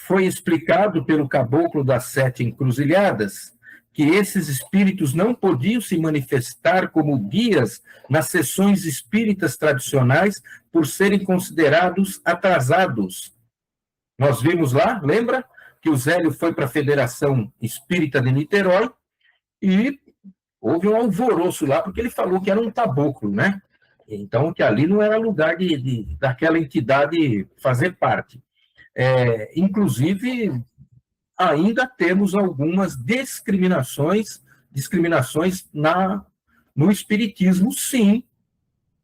foi explicado pelo caboclo das 7 encruzilhadas que esses espíritos não podiam se manifestar como guias nas sessões espíritas tradicionais por serem considerados atrasados. Nós vimos lá, lembra? Que o Zélio foi para a Federação Espírita de Niterói e houve um alvoroço lá, porque ele falou que era um caboclo, né? Então, que ali não era lugar daquela entidade fazer parte. Inclusive, ainda temos algumas discriminações no espiritismo, sim,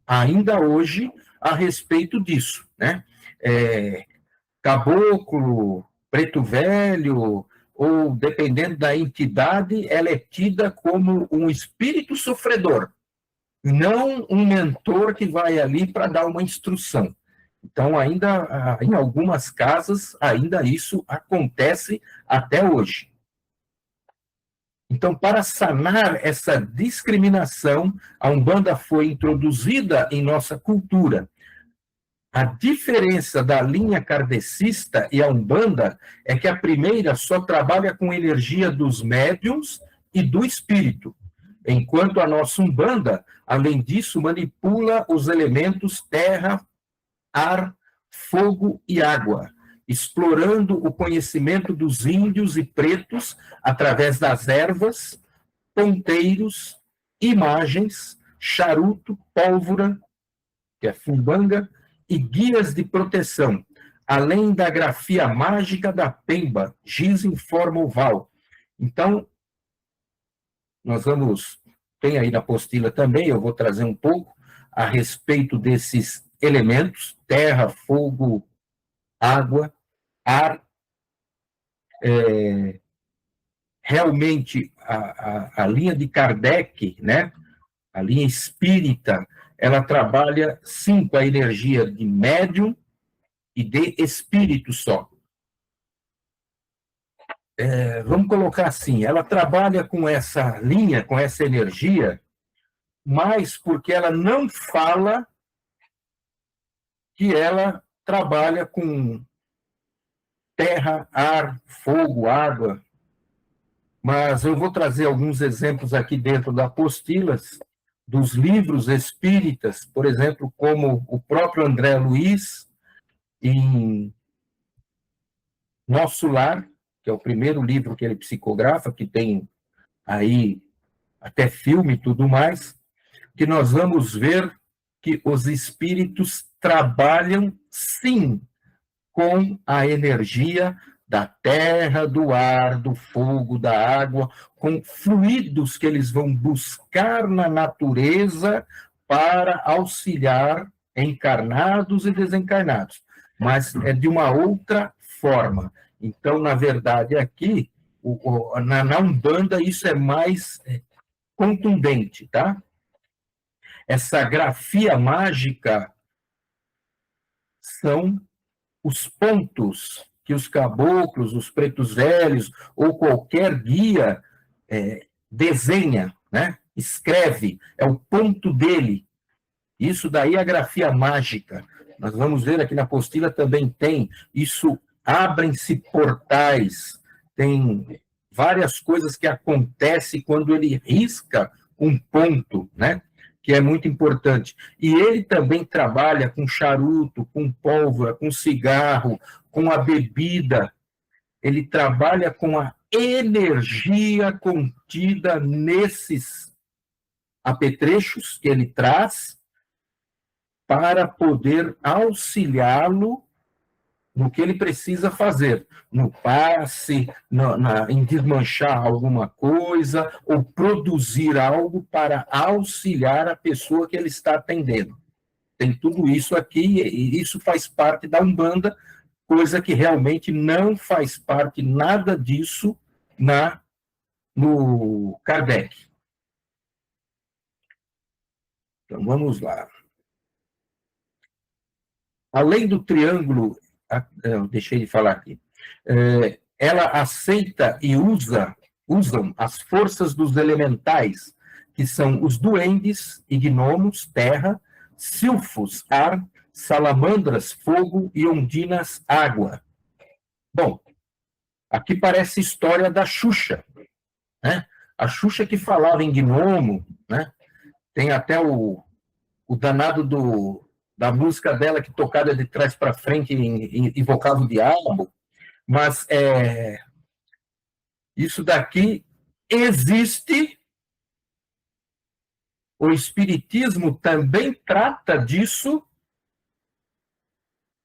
ainda hoje, a respeito disso, né? Caboclo, preto velho, ou dependendo da entidade, ela é tida como um espírito sofredor, não um mentor que vai ali para dar uma instrução. Então, ainda, em algumas casas, ainda isso acontece até hoje. Então, para sanar essa discriminação, a Umbanda foi introduzida em nossa cultura. A diferença da linha kardecista e a Umbanda é que a primeira só trabalha com energia dos médiuns e do espírito, enquanto a nossa Umbanda, além disso, manipula os elementos terra, ar, fogo e água, explorando o conhecimento dos índios e pretos através das ervas, ponteiros, imagens, charuto, pólvora, que é fumbanga, e guias de proteção, além da grafia mágica da Pemba, giz em forma oval. Então, tem aí na apostila também, eu vou trazer um pouco a respeito desses elementos, terra, fogo, água, ar. Realmente, a linha de Kardec, né, a linha espírita, ela trabalha, sim, com a energia de médium e de espírito só. Vamos colocar assim, ela trabalha com essa linha, com essa energia, mas porque ela não fala que ela trabalha com terra, ar, fogo, água. Mas eu vou trazer alguns exemplos aqui dentro da apostilas, dos livros espíritas, por exemplo, como o próprio André Luiz, em Nosso Lar, que é o primeiro livro que ele psicografa, que tem aí até filme e tudo mais, que nós vamos ver que os espíritos trabalham, sim, com a energia da terra, do ar, do fogo, da água, com fluidos que eles vão buscar na natureza para auxiliar encarnados e desencarnados, mas é de uma outra forma. Então, na verdade, aqui, na Umbanda, isso é mais contundente, tá? Essa grafia mágica são os pontos que os caboclos, os pretos velhos, ou qualquer guia desenha, né? Escreve, é o ponto dele. Isso daí é a grafia mágica. Nós vamos ver aqui na apostila também tem. Isso, abrem-se portais, tem várias coisas que acontecem quando ele risca um ponto, né? Que é muito importante. E ele também trabalha com charuto, com pólvora, com cigarro, com a bebida. Ele trabalha com a energia contida nesses apetrechos que ele traz para poder auxiliá-lo no que ele precisa fazer, no passe, em desmanchar alguma coisa, ou produzir algo para auxiliar a pessoa que ele está atendendo. Tem tudo isso aqui, e isso faz parte da Umbanda, coisa que realmente não faz parte nada disso no Kardec. Então, vamos lá. Além do triângulo, eu deixei de falar aqui, ela aceita e usam as forças dos elementais, que são os duendes e gnomos, terra, silfos, ar, salamandras, fogo e ondinas, água. Bom, Aqui parece história da Xuxa, né? A Xuxa que falava em gnomo, né? Tem até o danado da música dela que tocada de trás para frente invocava o diabo, mas isso daqui existe. O Espiritismo também trata disso,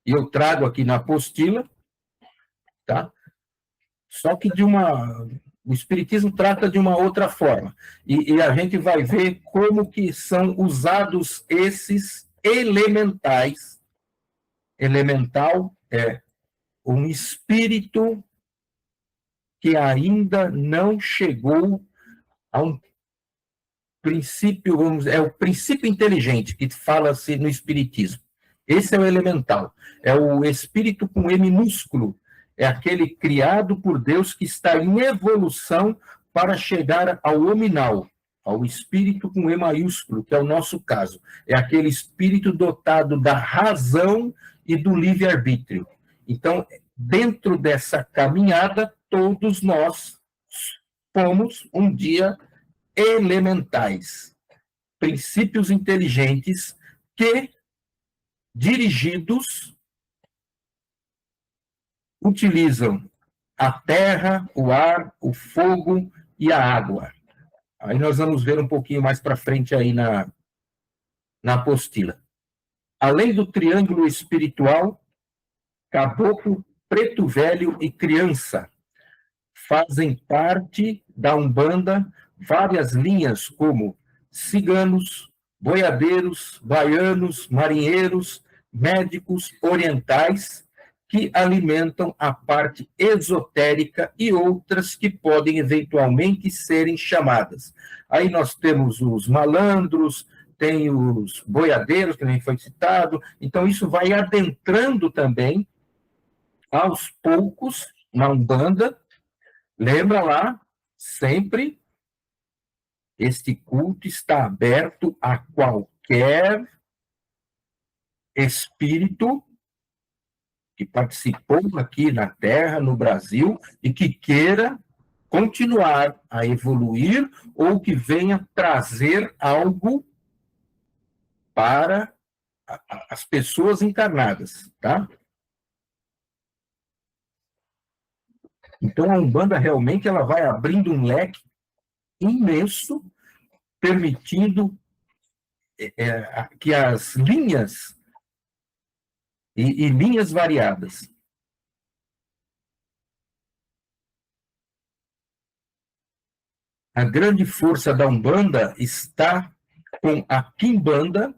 e eu trago aqui na apostila, tá? Só que o Espiritismo trata de uma outra forma. E a gente vai ver como que são usados esses elementais. Elemental é um espírito que ainda não chegou a um princípio, é o princípio inteligente que fala-se no Espiritismo. Esse é o elemental. É o espírito com E minúsculo. É aquele criado por Deus que está em evolução para chegar ao hominal, ao espírito com E maiúsculo, que é o nosso caso. É aquele espírito dotado da razão e do livre-arbítrio. Então, dentro dessa caminhada, todos nós fomos um dia elementais, princípios inteligentes que, dirigidos, utilizam a terra, o ar, o fogo e a água. Aí nós vamos ver um pouquinho mais para frente aí na apostila. Além do triângulo espiritual, caboclo, preto velho e criança fazem parte da Umbanda várias linhas como ciganos, boiadeiros, baianos, marinheiros, médicos, orientais, que alimentam a parte esotérica e outras que podem eventualmente serem chamadas. Aí nós temos os malandros, tem os boiadeiros, que nem foi citado, então isso vai adentrando também, aos poucos, na Umbanda. Lembra lá, sempre, este culto está aberto a qualquer espírito que participou aqui na Terra, no Brasil, e que queira continuar a evoluir ou que venha trazer algo para as pessoas encarnadas, tá? Então, a Umbanda realmente ela vai abrindo um leque imenso, permitindo que as linhas e linhas variadas. A grande força da Umbanda está com a Quimbanda,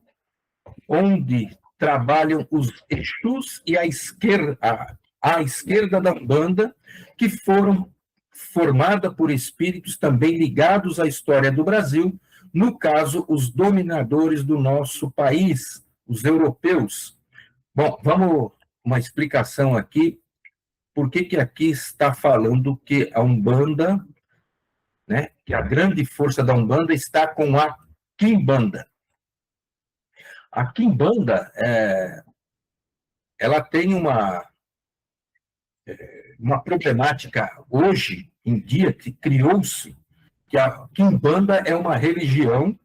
onde trabalham os Exus e a esquerda da Umbanda, que foram formadas por espíritos também ligados à história do Brasil, no caso, os dominadores do nosso país, os europeus. Bom, vamos uma explicação aqui. Por que aqui está falando que a Umbanda, né, que a grande força da Umbanda está com a Quimbanda? A Quimbanda, ela tem uma problemática hoje em dia que criou-se, que a Quimbanda é uma religião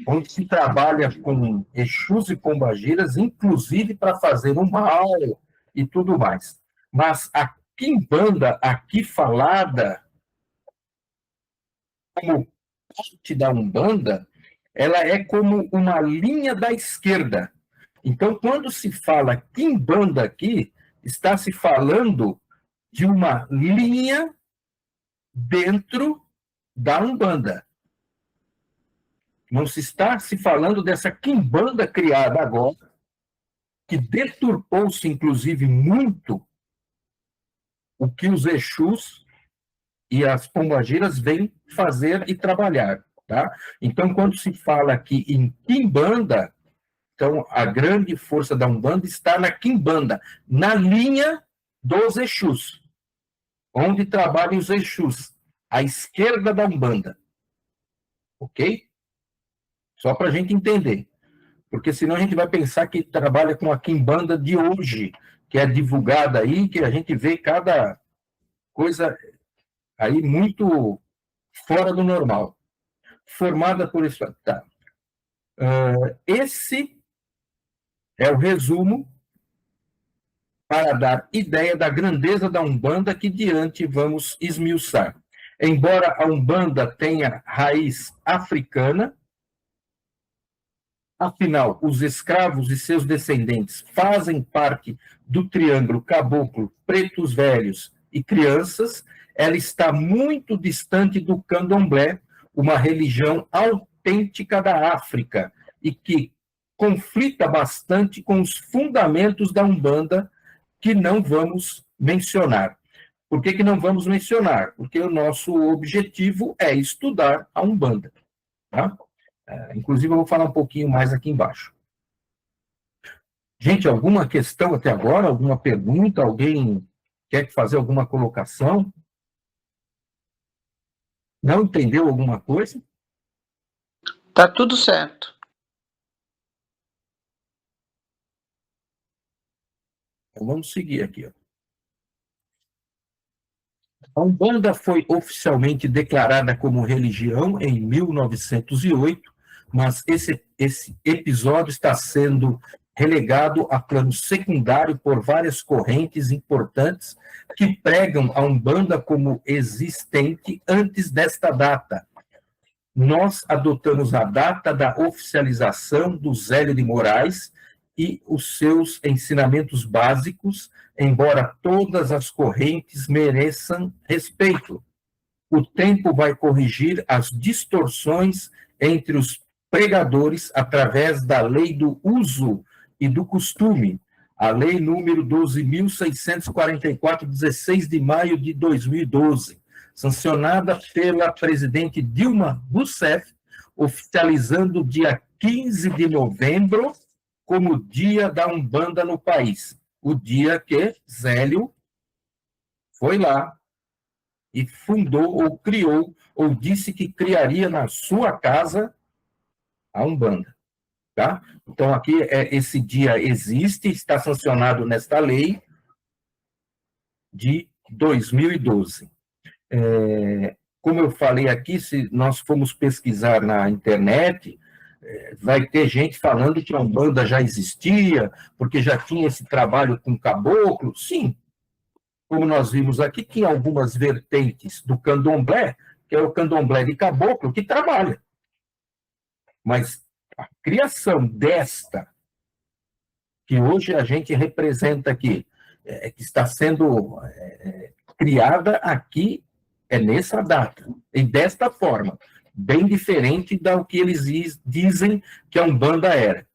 onde se trabalha com Exus e Pombagiras, inclusive para fazer o mal e tudo mais. Mas a Quimbanda aqui falada como parte da Umbanda, ela é como uma linha da esquerda. Então, quando se fala Quimbanda aqui, está se falando de uma linha dentro da Umbanda. Não se está se falando dessa Quimbanda criada agora, que deturpou-se, inclusive, muito o que os Exus e as Pombagiras vêm fazer e trabalhar. Tá? Então, quando se fala aqui em Quimbanda, então, a grande força da Umbanda está na Quimbanda, na linha dos Exus, onde trabalham os Exus, à esquerda da Umbanda. Ok? Só para a gente entender. Porque senão a gente vai pensar que trabalha com a Quimbanda de hoje, que é divulgada aí, que a gente vê cada coisa aí muito fora do normal. Formada por isso. Tá. Esse é o resumo para dar ideia da grandeza da Umbanda que diante vamos esmiuçar. Embora a Umbanda tenha raiz africana, afinal, os escravos e seus descendentes fazem parte do triângulo caboclo, pretos velhos e crianças, ela está muito distante do candomblé, uma religião autêntica da África, e que conflita bastante com os fundamentos da Umbanda, que não vamos mencionar. Por que não vamos mencionar? Porque o nosso objetivo é estudar a Umbanda. Tá? Inclusive, eu vou falar um pouquinho mais aqui embaixo. Gente, alguma questão até agora? Alguma pergunta? Alguém quer fazer alguma colocação? Não entendeu alguma coisa? Tá tudo certo. Então, vamos seguir aqui. A Umbanda foi oficialmente declarada como religião em 1908, mas esse episódio está sendo relegado a plano secundário por várias correntes importantes que pregam a Umbanda como existente antes desta data. Nós adotamos a data da oficialização do Zélio de Moraes e os seus ensinamentos básicos, embora todas as correntes mereçam respeito. O tempo vai corrigir as distorções entre os pregadores através da lei do uso e do costume, a lei número 12.644, 16 de maio de 2012, sancionada pela presidente Dilma Rousseff, oficializando o dia 15 de novembro como Dia da Umbanda no país. O dia que Zélio foi lá e fundou, ou criou, ou disse que criaria na sua casa a Umbanda. Tá? Então, aqui, esse dia existe, está sancionado nesta lei de 2012. Como eu falei aqui, se nós formos pesquisar na internet, vai ter gente falando que a Umbanda já existia, porque já tinha esse trabalho com caboclo. Sim, como nós vimos aqui, tinha algumas vertentes do candomblé, que é o candomblé de caboclo, que trabalha. Mas a criação desta, que hoje a gente representa aqui, que está sendo criada aqui, é nessa data, e desta forma, bem diferente do que eles dizem que a Umbanda era.